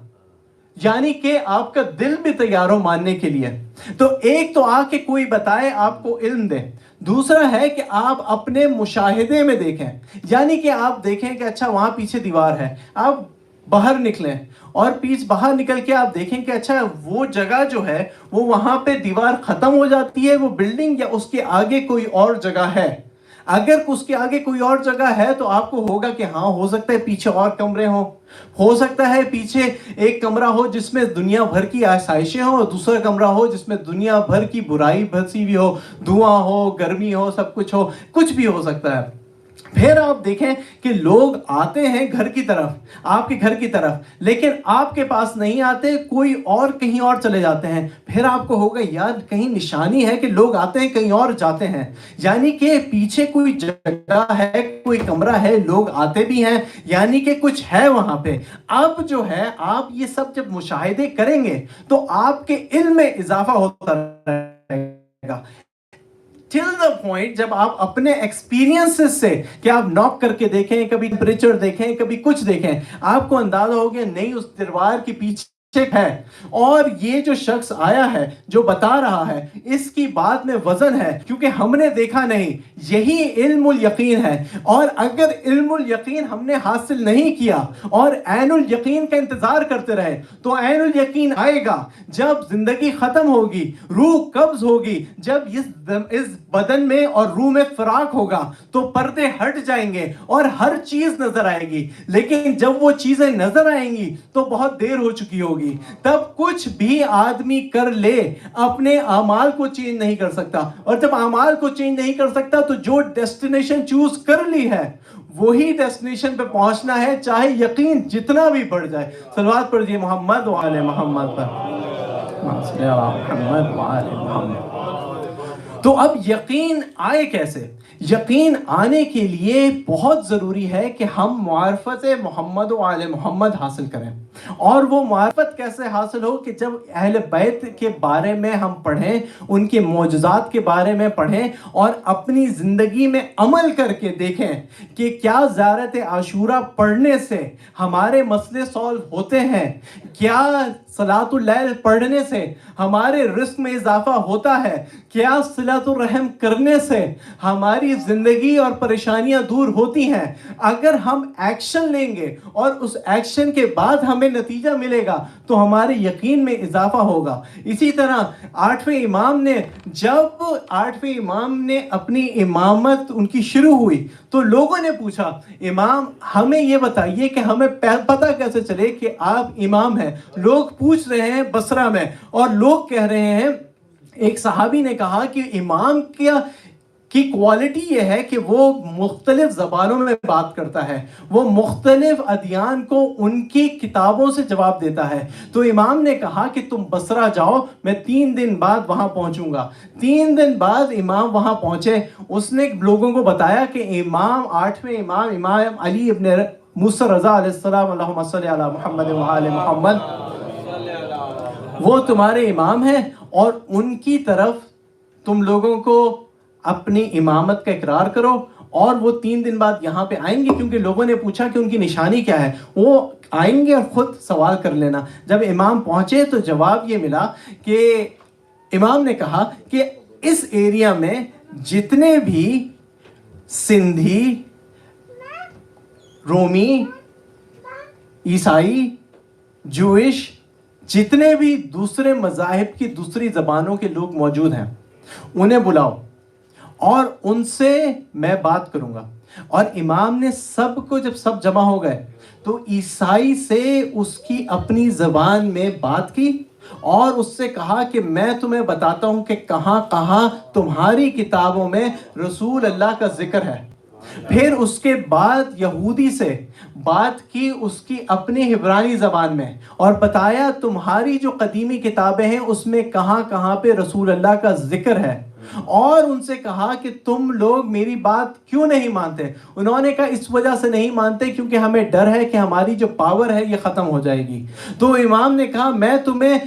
Speaker 1: یعنی کہ آپ کا دل بھی تیار ہو ماننے کے لیے۔ تو ایک تو آ کے کوئی بتائے، آپ کو علم دے، دوسرا ہے کہ آپ اپنے مشاہدے میں دیکھیں، یعنی کہ آپ دیکھیں کہ اچھا وہاں پیچھے دیوار ہے، آپ باہر نکلیں اور باہر نکل کے آپ دیکھیں کہ اچھا وہ جگہ جو ہے وہ وہاں پہ دیوار ختم ہو جاتی ہے، وہ بلڈنگ، یا اس کے آگے کوئی اور جگہ ہے۔ اگر اس کے آگے کوئی اور جگہ ہے تو آپ کو ہوگا کہ ہاں ہو سکتا ہے پیچھے اور کمرے ہوں، ہو سکتا ہے پیچھے ایک کمرہ ہو جس میں دنیا بھر کی آسائشیں ہوں، اور دوسرا کمرہ ہو جس میں دنیا بھر کی برائی بھسی ہوئی ہو، دھواں ہو، گرمی ہو، سب کچھ ہو، کچھ بھی ہو سکتا ہے۔ پھر آپ دیکھیں کہ لوگ آتے ہیں گھر کی طرف، آپ کے گھر کی طرف، لیکن آپ کے پاس نہیں آتے، کوئی اور کہیں اور چلے جاتے ہیں۔ پھر آپ کو ہوگا یار کہیں نشانی ہے کہ لوگ آتے ہیں کہیں اور جاتے ہیں، یعنی کہ پیچھے کوئی جگہ ہے، کوئی کمرہ ہے، لوگ آتے بھی ہیں، یعنی کہ کچھ ہے وہاں پہ۔ اب جو ہے آپ یہ سب جب مشاہدے کریں گے تو آپ کے علم میں اضافہ ہوتا رہے گا، till the point جب آپ اپنے ایکسپیرینسز سے، کہ آپ ناک کر کے دیکھیں، کبھی ٹیمپریچر دیکھیں، کبھی کچھ دیکھیں، آپ کو اندازہ ہو گیا نہیں اس دیوار کے پیچھے ہے، اور یہ جو شخص آیا ہے جو بتا رہا ہے اس کی بات میں وزن ہے، کیونکہ ہم نے دیکھا نہیں۔ یہی علم الیقین ہے، اور اگر علم الیقین ہم نے حاصل نہیں کیا اور عین الیقین کا انتظار کرتے رہے تو عین الیقین آئے گا جب زندگی ختم ہوگی، روح قبض ہوگی، جب اس بدن میں اور روح میں فراق ہوگا تو پردے ہٹ جائیں گے اور ہر چیز نظر آئے گی، لیکن جب وہ چیزیں نظر آئیں گی تو بہت دیر ہو چکی ہوگی۔ تب کچھ بھی آدمی کر لے اپنے اعمال کو چینج نہیں کر سکتا، اور جب اعمال کو چینج نہیں کر سکتا تو جو ڈیسٹینیشن چوز کر لی ہے وہی ڈیسٹینیشن پہ پہنچنا ہے، چاہے یقین جتنا بھی بڑھ جائے۔ صلوات پڑھیے محمد وآل محمد پر۔ محمد وآل محمد۔ تو اب یقین آئے کیسے؟ یقین آنے کے لیے بہت ضروری ہے کہ ہم معرفت محمد و آل محمد حاصل کریں۔ اور وہ معرفت کیسے حاصل ہو؟ کہ جب اہل بیت کے بارے میں ہم پڑھیں، ان کے معجزات کے بارے میں پڑھیں، اور اپنی زندگی میں عمل کر کے دیکھیں کہ کیا زیارت عاشورہ پڑھنے سے ہمارے مسئلے سولو ہوتے ہیں، کیا صلاۃ اللیل پڑھنے سے ہمارے رزق میں اضافہ ہوتا ہے، کیا صلۃ الرحم کرنے سے ہماری زندگی اور پریشانیاں دور ہوتی ہیں۔ اگر ہم ایکشن لیں گے اور اس ایکشن کے بعد ہمیں نتیجہ ملے گا تو ہمارے یقین میں اضافہ ہوگا۔ اسی طرح جب آٹھویں امام نے اپنی امامت ان کی شروع ہوئی تو لوگوں نے پوچھا امام ہمیں یہ بتائیے کہ ہمیں پتہ کیسے چلے کہ آپ امام ہیں۔ لوگ پوچھ رہے ہیں بصرہ میں، اور لوگ کہہ رہے ہیں، ایک صحابی نے کہا کہ امام کی کوالٹی یہ ہے کہ وہ مختلف زبانوں میں بات کرتا ہے، وہ مختلف ادیان کو ان کی کتابوں سے جواب دیتا ہے۔ تو امام نے کہا کہ تم بصرہ جاؤ، میں 3 دن بعد وہاں پہنچوں گا۔ 3 دن بعد امام وہاں پہنچے، اس نے لوگوں کو بتایا کہ آٹھویں امام علی ابن موسیٰ رضا علیہ السلام، اللہم صلی علی محمد وآل محمد، وہ تمہارے امام ہیں، اور ان کی طرف تم لوگوں کو اپنی امامت کا اقرار کرو، اور وہ 3 دن بعد یہاں پہ آئیں گے، کیونکہ لوگوں نے پوچھا کہ ان کی نشانی کیا ہے، وہ آئیں گے اور خود سوال کر لینا۔ جب امام پہنچے تو جواب یہ ملا کہ امام نے کہا کہ اس ایریا میں جتنے بھی سندھی، رومی، عیسائی، جوئش، جتنے بھی دوسرے مذاہب کی دوسری زبانوں کے لوگ موجود ہیں انہیں بلاؤ اور ان سے میں بات کروں گا۔ اور امام نے سب کو، جب سب جمع ہو گئے تو عیسائی سے اس کی اپنی زبان میں بات کی اور اس سے کہا کہ میں تمہیں بتاتا ہوں کہ کہاں کہاں تمہاری کتابوں میں رسول اللہ کا ذکر ہے۔ پھر اس کے بعد یہودی سے بات کی اس کی اپنی عبرانی زبان میں، اور بتایا تمہاری جو قدیمی کتابیں ہیں اس میں کہاں کہاں پہ رسول اللہ کا ذکر ہے۔ اور ان سے کہا کہ تم لوگ میری بات کیوں نہیں مانتے؟ انہوں نے کہا اس وجہ سے نہیں مانتے کیونکہ ہمیں ڈر ہے کہ ہماری جو پاور ہے یہ ختم ہو جائے گی۔ تو امام نے کہا میں تمہیں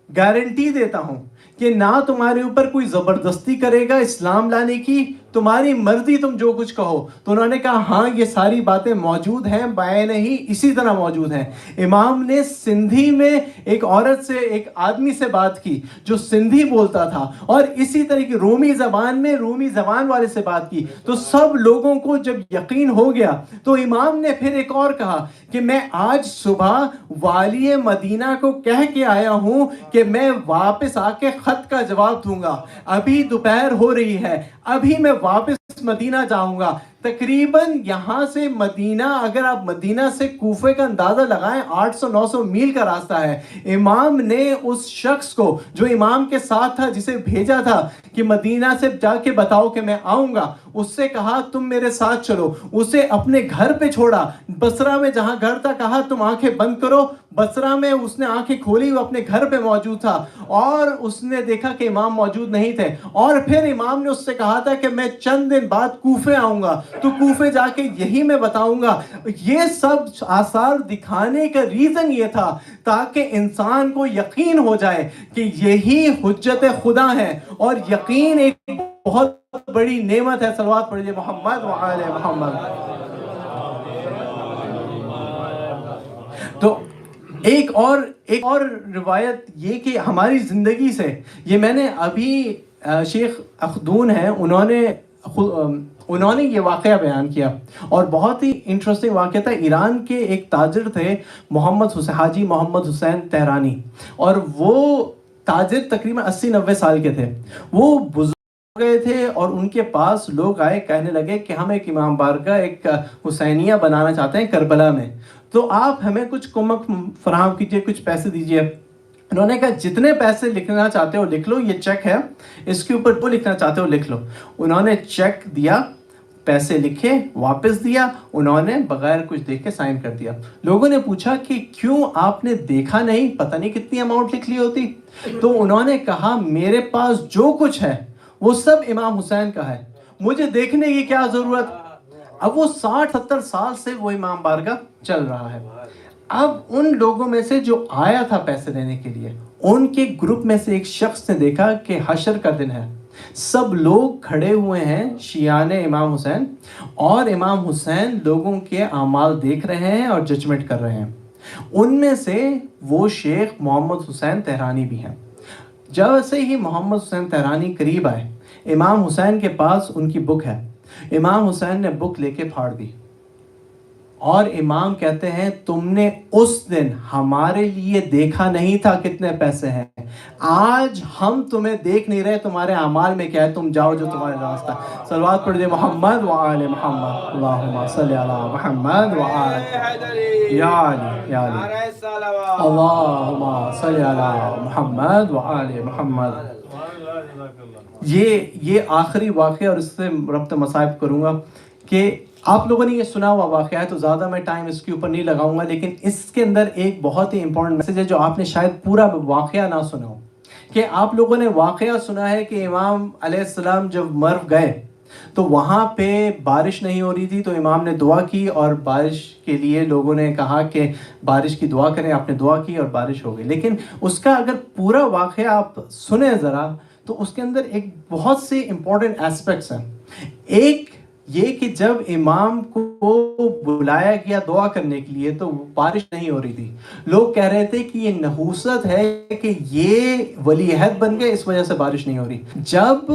Speaker 1: گارنٹی دیتا ہوں کہ نہ تمہارے اوپر کوئی زبردستی کرے گا اسلام لانے کی، تمہاری مرضی، تم جو کچھ کہو۔ تو انہوں نے کہا ہاں یہ ساری باتیں موجود ہیں، بائیں نہیں اسی طرح موجود ہیں۔ امام نے سندھی میں ایک عورت سے، ایک آدمی سے بات کی جو سندھی بولتا تھا، اور اسی طرح کی رومی زبان میں رومی زبان والے سے بات کی، تو سب لوگوں کو جب یقین ہو گیا تو امام نے پھر ایک اور کہا کہ میں آج صبح والی مدینہ کو کہہ کے آیا ہوں کہ میں واپس آ کے خط کا جواب دوں گا، ابھی دوپہر ہو رہی ہے، ابھی میں واپس مدینہ جاؤں گا۔ تقریباً یہاں سے مدینہ، اگر آپ مدینہ سے کوفے کا اندازہ لگائیں 800-900 میل کا راستہ ہے۔ امام نے اس شخص کو جو امام کے ساتھ تھا، جسے بھیجا تھا کہ مدینہ سے جا کے بتاؤ کہ میں آؤں گا، اس سے کہا تم میرے ساتھ چلو، اسے اپنے گھر پہ چھوڑا۔ بصرہ میں جہاں گھر تھا کہا تم آنکھیں بند کرو، بصرہ میں اس نے آنکھیں کھولی، وہ اپنے گھر پہ موجود تھا، اور اس نے دیکھا کہ امام موجود نہیں تھے، اور پھر امام نے اس سے کہا تھا کہ میں چند دن بعد کوفے آؤں گا، تو کوفے جا کے یہی میں بتاؤں گا۔ یہ سب آثار دکھانے کا ریزن یہ تھا تاکہ انسان کو یقین ہو جائے کہ یہی حجت خدا ہے، اور یقین ایک بہت بڑی نعمت ہے۔ صلوات پڑھیے محمد وآل محمد۔ تو ایک اور روایت یہ کہ ہماری زندگی سے، یہ میں نے ابھی شیخ اخدون ہیں، انہوں نے یہ واقعہ بیان کیا، اور بہت ہی انٹرسٹنگ واقعہ تھا۔ ایران کے ایک تاجر تھے حاجی محمد حسین تہرانی، اور وہ تاجر تقریباً 80-90 سال کے تھے۔ وہ بزرگ گئے تھے اور ان کے پاس لوگ آئے، کہنے لگے کہ ہم ایک امام بارگاہ، ایک حسینیہ بنانا چاہتے ہیں کربلا میں، تو آپ ہمیں کچھ کمک فراہم کیجئے، کچھ پیسے دیجئے۔ انہوں نے کہا جتنے پیسے لکھنا چاہتے ہو لکھ لو، یہ چیک ہے، اس کے اوپر جو لکھنا چاہتے ہو لکھ لو۔ انہوں نے چیک دیا، پیسے لکھے، واپس دیا، انہوں نے بغیر کچھ دیکھ کے سائن کر دیا۔ لوگوں نے پوچھا کہ کیوں آپ نے دیکھا نہیں، پتہ نہیں کتنی اماؤنٹ لکھ لی ہوتی؟ تو انہوں نے کہا میرے پاس جو کچھ ہے وہ سب امام حسین کا ہے، مجھے دیکھنے کی کیا ضرورت؟ اب وہ 60-70 سال سے وہ امام بارگاہ چل رہا ہے۔ اب ان لوگوں میں سے جو آیا تھا پیسے دینے کے لیے، ان کے گروپ میں سے ایک شخص نے دیکھا کہ حشر کا دن ہے، سب لوگ کھڑے ہوئے ہیں شیعان امام حسین، اور امام حسین لوگوں کے اعمال دیکھ رہے ہیں اور ججمنٹ کر رہے ہیں۔ ان میں سے وہ شیخ محمد حسین تہرانی بھی ہیں۔ جیسے ہی محمد حسین تہرانی قریب آئے، امام حسین کے پاس ان کی بک ہے، امام حسین نے بک لے کے پھاڑ دی، اور امام کہتے ہیں تم نے اس دن ہمارے لیے دیکھا نہیں تھا کتنے پیسے ہیں، آج ہم تمہیں دیکھ نہیں رہے تمہارے اعمال میں کیا ہے، تم جاؤ جو تمہارے راستہ۔ صلوات پڑھ دے محمد وآل محمد، اللہم صلی علی محمد وآل یا علی یا علی، اللہم صلی علی محمد وآل محمد۔ یہ آخری واقعہ، اور اس سے ربط مصائب کروں گا کہ آپ لوگوں نے یہ سنا ہوا واقعہ ہے تو زیادہ میں ٹائم اس کے اوپر نہیں لگاؤں گا، لیکن اس کے اندر ایک بہت ہی امپورٹنٹ میسج ہے جو آپ نے شاید پورا واقعہ نہ سنا ہو۔ کہ آپ لوگوں نے واقعہ سنا ہے کہ امام علیہ السلام جب مرو گئے تو وہاں پہ بارش نہیں ہو رہی تھی، تو امام نے دعا کی، اور بارش کے لیے لوگوں نے کہا کہ بارش کی دعا کریں، آپ نے دعا کی اور بارش ہو گئی۔ لیکن اس کا اگر پورا واقعہ آپ سنیں ذرا تو اس کے اندر ایک بہت سے امپورٹنٹ ایسپیکٹس ہیں۔ ایک یہ کہ جب امام کو بلایا گیا دعا کرنے کے لیے تو بارش نہیں ہو رہی تھی، لوگ کہہ رہے تھے کہ یہ نحوست ہے کہ یہ ولی عہد بن گئے اس وجہ سے بارش نہیں ہو رہی۔ جب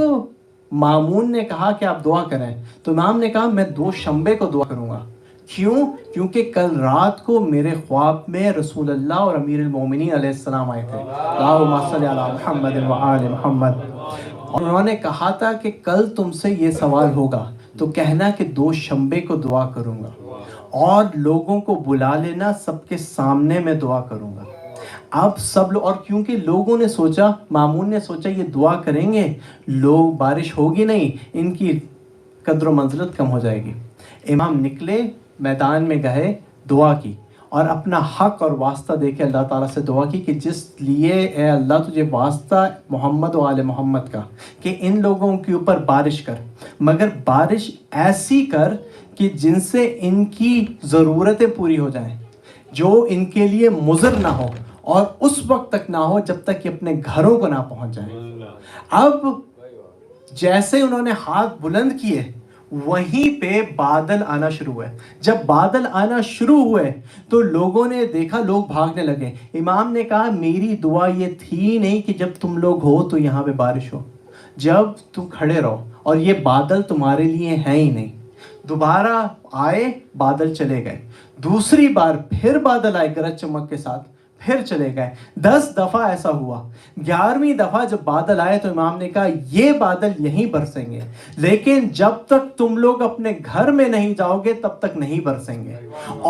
Speaker 1: مامون نے کہا کہ آپ دعا کریں تو امام نے کہا میں 2 شنبے کو دعا کروں گا۔ کیوں؟ کیونکہ کل رات کو میرے خواب میں رسول اللہ اور امیر المومنین علیہ السلام آئے تھے، اللہم صلی علی محمد وآل محمد، اور انہوں نے کہا تھا کہ کل تم سے یہ سوال ہوگا تو کہنا کہ 2 شنبے کو دعا کروں گا، اور لوگوں کو بلا لینا، سب کے سامنے میں دعا کروں گا۔ اب سب لوگ، اور کیونکہ لوگوں نے سوچا، مامون نے سوچا یہ دعا کریں گے، لوگ بارش ہوگی نہیں، ان کی قدر و منزلت کم ہو جائے گی۔ امام نکلے، میدان میں گئے، دعا کی، اور اپنا حق اور واسطہ دے کے اللہ تعالیٰ سے دعا کی کہ جس لیے اے اللہ تجھے واسطہ محمد و آل محمد کا کہ ان لوگوں کے اوپر بارش کر، مگر بارش ایسی کر کہ جن سے ان کی ضرورتیں پوری ہو جائیں، جو ان کے لیے مضر نہ ہو، اور اس وقت تک نہ ہو جب تک کہ اپنے گھروں کو نہ پہنچ جائیں۔ اب جیسے انہوں نے ہاتھ بلند کیے وہیں پہ بادل آنا شروع ہوئے۔ جب بادل آنا شروع ہوئے تو لوگوں نے دیکھا، لوگ بھاگنے لگے۔ امام نے کہا میری دعا یہ تھی نہیں کہ جب تم لوگ ہو تو یہاں پہ بارش ہو، جب تم کھڑے رہو، اور یہ بادل تمہارے لیے ہیں ہی نہیں۔ دوبارہ آئے، بادل چلے گئے، دوسری بار پھر بادل آئے گرج چمک کے ساتھ، پھر چلے گئے۔ 10 دفعہ ایسا ہوا۔ 11ویں دفعہ جب بادل آئے تو امام نے کہا یہ بادل یہیں برسیں گے، لیکن جب تک تم لوگ اپنے گھر میں نہیں جاؤ گے تب تک نہیں برسیں گے۔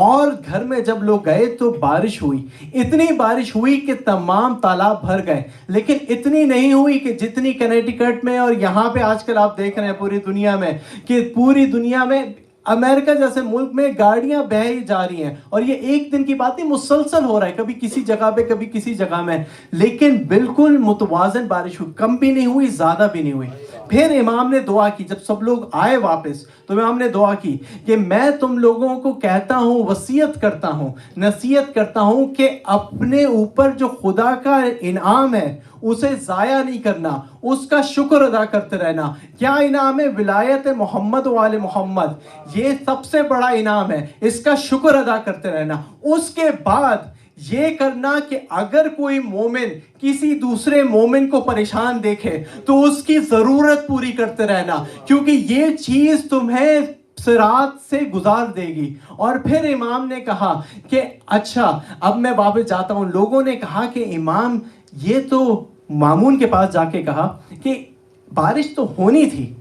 Speaker 1: اور گھر میں جب لوگ گئے تو بارش ہوئی، اتنی بارش ہوئی کہ تمام تالاب بھر گئے، لیکن اتنی نہیں ہوئی کہ جتنی کنیٹیکٹ میں اور یہاں پہ آج کل آپ دیکھ رہے ہیں پوری دنیا میں، کہ پوری دنیا میں امریکہ جیسے ملک میں گاڑیاں بہہ ہی جا رہی ہیں، اور یہ ایک دن کی بات نہیں، مسلسل ہو رہا ہے، کبھی کسی جگہ پہ کبھی کسی جگہ میں، لیکن بالکل متوازن بارش ہوئی، کم بھی نہیں ہوئی زیادہ بھی نہیں ہوئی۔ پھر امام نے دعا کی، جب سب لوگ آئے واپس تو امام نے دعا کی کہ میں تم لوگوں کو کہتا ہوں، وصیت کرتا ہوں، نصیحت کرتا ہوں کہ اپنے اوپر جو خدا کا انعام ہے اسے ضائع نہیں کرنا، اس کا شکر ادا کرتے رہنا۔ کیا انعام ہے؟ ولایت محمد و آل محمد، یہ سب سے بڑا انعام ہے، اس کا شکر ادا کرتے رہنا۔ اس کے بعد یہ کرنا کہ اگر کوئی مومن کسی دوسرے مومن کو پریشان دیکھے تو اس کی ضرورت پوری کرتے رہنا، کیونکہ یہ چیز تمہیں صراط سے گزار دے گی۔ اور پھر امام نے کہا کہ اچھا اب میں واپس جاتا ہوں۔ لوگوں نے کہا کہ امام یہ تو مامون کے پاس جا کے کہا کہ بارش تو ہونی تھی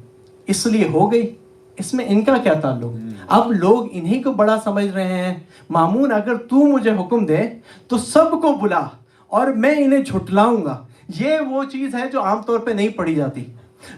Speaker 1: اس لیے ہو گئی، اس میں ان کا کیا تعلق؟ اب لوگ انہی کو بڑا سمجھ رہے ہیں۔ مامون اگر تو مجھے حکم دے تو سب کو بلا اور میں انہیں جھٹلاؤں گا، یہ وہ چیز ہے جو عام طور پہ نہیں پڑھی جاتی۔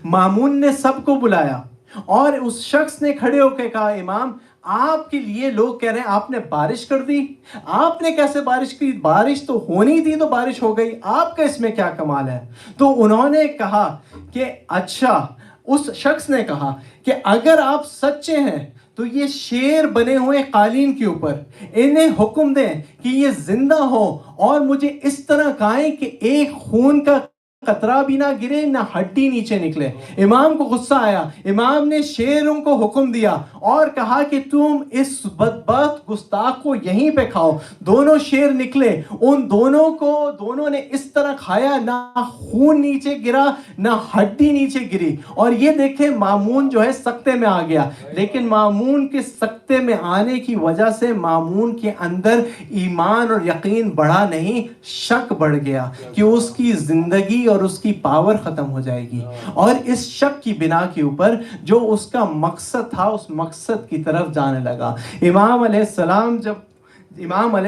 Speaker 1: مامون نے سب کو بلایا اور اس شخص نے کھڑے ہو کے کہا امام آپ کے لیے لوگ کہہ رہے ہیں آپ نے بارش کر دی، آپ نے کیسے بارش کی؟ بارش تو ہونی تھی تو بارش ہو گئی، آپ کا اس میں کیا کمال ہے؟ تو انہوں نے کہا کہ اچھا، اس شخص نے کہا کہ اگر آپ سچے ہیں تو یہ شیر بنے ہوئے قالین کے اوپر انہیں حکم دیں کہ یہ زندہ ہو اور مجھے اس طرح کھائیں کہ ایک خون کا قطرہ بھی نہ گرے، نہ ہڈی نیچے نکلے۔ امام کو غصہ آیا، امام نے شیروں کو حکم دیا اور کہا کہ تم اس بدبخت گستاخ کو یہیں پہ کھاؤ۔ دونوں شیر نکلے، ان دونوں نے اس طرح کھایا، نہ خون نیچے گرا نہ ہڈی نیچے گری۔ اور یہ دیکھیں مامون جو ہے سکتے میں آ گیا، لیکن مامون کے سکتے میں آنے کی وجہ سے مامون کے اندر ایمان اور یقین بڑھا نہیں، شک بڑھ گیا کہ اس کی زندگی اور اس کی پاور ختم ہو جائے گی، اور اس شک کی بنا کے اوپر جو اس کا مقصد تھا اس مقصد کی طرف جانے لگا۔ امام علیہ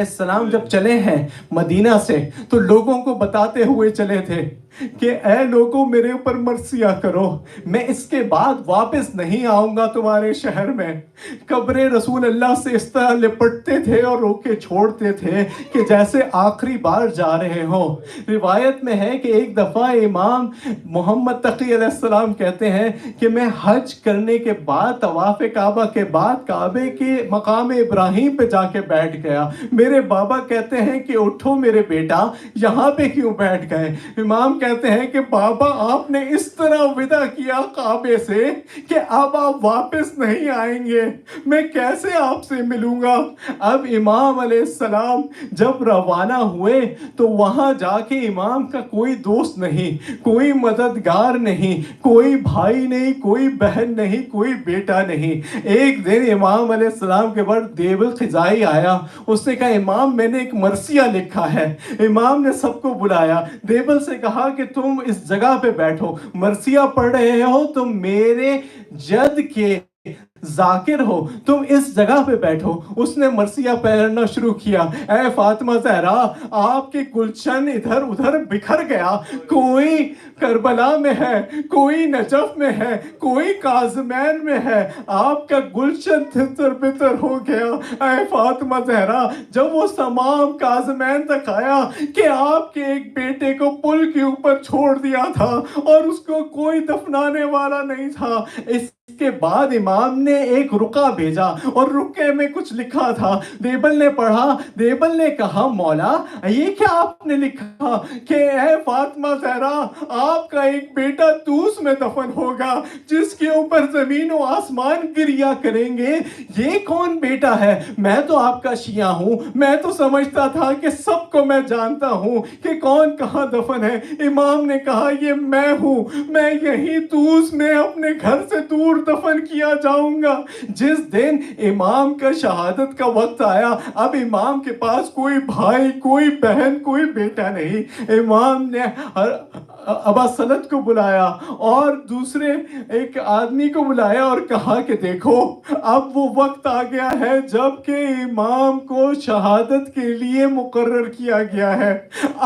Speaker 1: السلام جب چلے ہیں مدینہ سے تو لوگوں کو بتاتے ہوئے چلے تھے کہ اے لوگوں میرے اوپر مرثیہ کرو، میں اس کے بعد واپس نہیں آؤں گا تمہارے شہر میں۔ قبر رسول اللہ سے اس طرح لپٹتے تھے اور رو کے چھوڑتے تھے کہ جیسے آخری بار جا رہے ہوں۔ روایت میں ہے کہ ایک دفعہ امام محمد تقی علیہ السلام کہتے ہیں کہ میں حج کرنے کے بعد طواف کعبہ کے بعد کعبے کے مقام ابراہیم پہ جا کے بیٹھ گیا۔ میرے بابا کہتے ہیں کہ اٹھو میرے بیٹا، یہاں پہ کیوں بیٹھ گئے؟ امام کہتے ہیں کہ بابا آپ نے اس طرح ودا کیا کعبے سے کہ اب آپ واپس نہیں آئیں گے، میں کیسے آپ سے ملوں گا؟ اب امام علیہ السلام جب روانہ ہوئے تو وہاں جا کے امام کا کوئی دوست نہیں، کوئی مددگار نہیں، کوئی بھائی نہیں، کوئی بہن نہیں، کوئی بیٹا نہیں۔ ایک دن امام علیہ السلام کے بعد دیب الخزائی آیا، اس نے کہا امام میں نے ایک مرثیہ لکھا ہے۔ امام نے سب کو بلایا، دیبل سے کہا کہ تم اس جگہ پہ بیٹھو، مرثیہ پڑھ رہے ہو، تم میرے جد کے ذاکر ہو تم اس جگہ پہ بیٹھو. اس نے مرثیہ پہننا شروع کیا. اے فاطمہ زہرا آپ کے گلشن ادھر ادھر بکھر گیا. کوئی کربلا میں ہے, کوئی نجف میں ہے, کوئی کاظمین میں ہے, آپ کا گلشن تتر بتر ہو گیا. اے فاطمہ زہرا جب وہ تمام کاظمین تک آیا کہ آپ کے ایک بیٹے کو پل کے اوپر چھوڑ دیا تھا اور اس کو کوئی دفنانے والا نہیں تھا, اس کے بعد امام نے ایک رقعہ بھیجا اور رقعے میں کچھ لکھا تھا. دیبل نے پڑھا, دیبل نے کہا مولا یہ کیا آپ نے لکھا کہ اے فاطمہ زہرا آپ کا ایک بیٹا توس میں دفن ہوگا جس کے اوپر زمین و آسمان گریا کریں گے. یہ کون بیٹا ہے؟ میں تو آپ کا شیعہ ہوں, میں تو سمجھتا تھا کہ سب کو میں جانتا ہوں کہ کون کہاں دفن ہے. امام نے کہا یہ میں ہوں, میں یہی توس میں اپنے گھر سے دور دفن کیا جاؤں گا. جس دن امام کا شہادت کا وقت آیا, اب امام کے پاس کوئی بھائی, کوئی بہن, کوئی بیٹا نہیں. امام نے ابا سلط کو بلایا اور دوسرے ایک آدمی کو بلایا اور کہا کہ دیکھو اب وہ وقت آ گیا ہے جب کہ امام کو شہادت کے لیے مقرر کیا گیا ہے.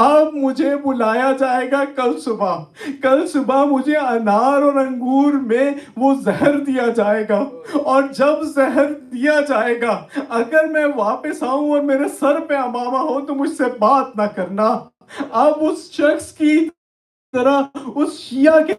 Speaker 1: اب مجھے بلایا جائے گا کل صبح. کل صبح مجھے انار اور انگور میں وہ زہر دیا جائے گا, اور جب زہر دیا جائے گا اگر میں واپس آؤں اور میرے سر پہ امامہ ہو تو مجھ سے بات نہ کرنا. اب اس شخص کی طرح اس شیعہ کے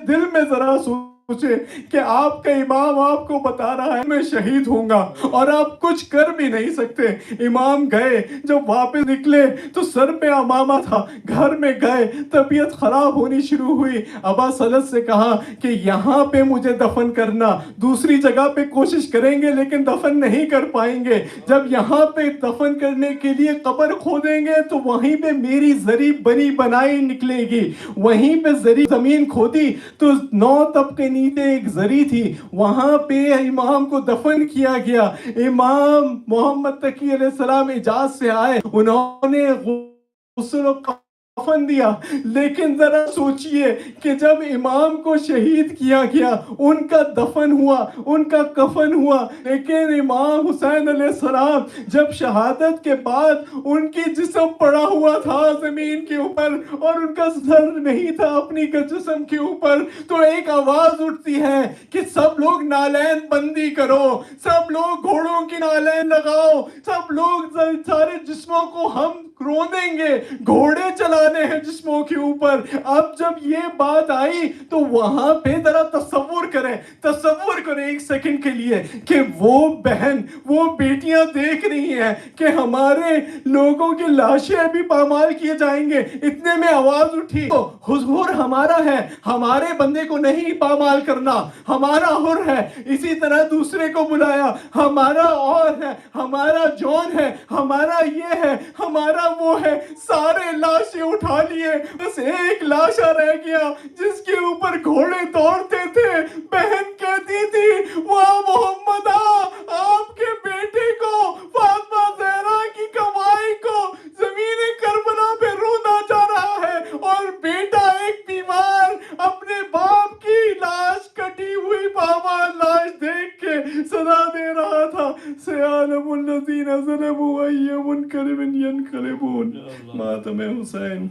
Speaker 1: دل میں ذرا سوچے کہ آپ کا امام آپ کو بتا رہا ہے میں شہید ہوں گا اور آپ کچھ کر بھی نہیں سکتے. امام گئے, جب واپس نکلے تو سر پہ امامہ تھا. گھر میں گئے, طبیعت خراب ہونی شروع ہوئی. ابا سلط سے کہا کہ یہاں پہ مجھے دفن کرنا, دوسری جگہ پہ کوشش کریں گے لیکن دفن نہیں کر پائیں گے. جب یہاں پہ دفن کرنے کے لیے قبر کھودیں گے تو وہیں پہ میری زری بنی بنائی نکلے گی. وہیں پہ زری زمین کھودی تو 9 طبقے نیچے ایک زری تھی, وہاں پہ امام کو دفن کیا گیا. امام محمد تقی علیہ السلام حجاز سے آئے, انہوں نے غسل و کفن دیا. لیکن ذرا سوچئے کہ جب امام کو شہید کیا گیا, ان کا دفن ہوا, ان کا کفن ہوا, لیکن امام حسین علیہ السلام جب شہادت کے بعد ان کی جسم پڑا ہوا تھا زمین کے اوپر اور ان کا سر نہیں تھا اپنی کا جسم کے اوپر, تو ایک آواز اٹھتی ہے کہ سب لوگ نالین بندی کرو, سب لوگ گھوڑوں کی نالین لگاؤ, سب لوگ سارے جسموں کو ہم رو دیں گے, گھوڑے چلانے ہیں جسموں کے اوپر. اب جب یہ بات آئی تو وہاں پہ ذرا تصور کریں ایک سیکنڈ کے لیے کہ وہ بہن, وہ بیٹیاں دیکھ رہی ہیں کہ ہمارے لوگوں کی لاشیں بھی پامال کیے جائیں گے. اتنے میں آواز اٹھی, حضور ہمارا ہے, ہمارے بندے کو نہیں پامال کرنا, ہمارا حر ہے. اسی طرح دوسرے کو بلایا, ہمارا اور ہے, ہمارا جون ہے, ہمارا یہ ہے, ہمارا وہ ہے. سارے لاشیں اٹھا لیے, بس ایک لاشا رہ گیا جس کے اوپر گھوڑے دوڑتے تھے. بہن کہتی تھی واہ محمد آپ کے بیٹے کو, فاطمہ زہرا کی کمائی کو زمین کربلا پہ رونا جا رہا ہے, اور بیٹا ایک بیمار اپنے باپ کی لاش, کٹی ہوئی پامال لاش دیکھ کے صدا دے رہا تھا, سیعلم الذین ظلموا ای منقلب ینقلبون. ماتم حسین,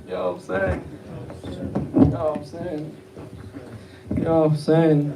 Speaker 1: یا حسین, یا حسین, یا حسین.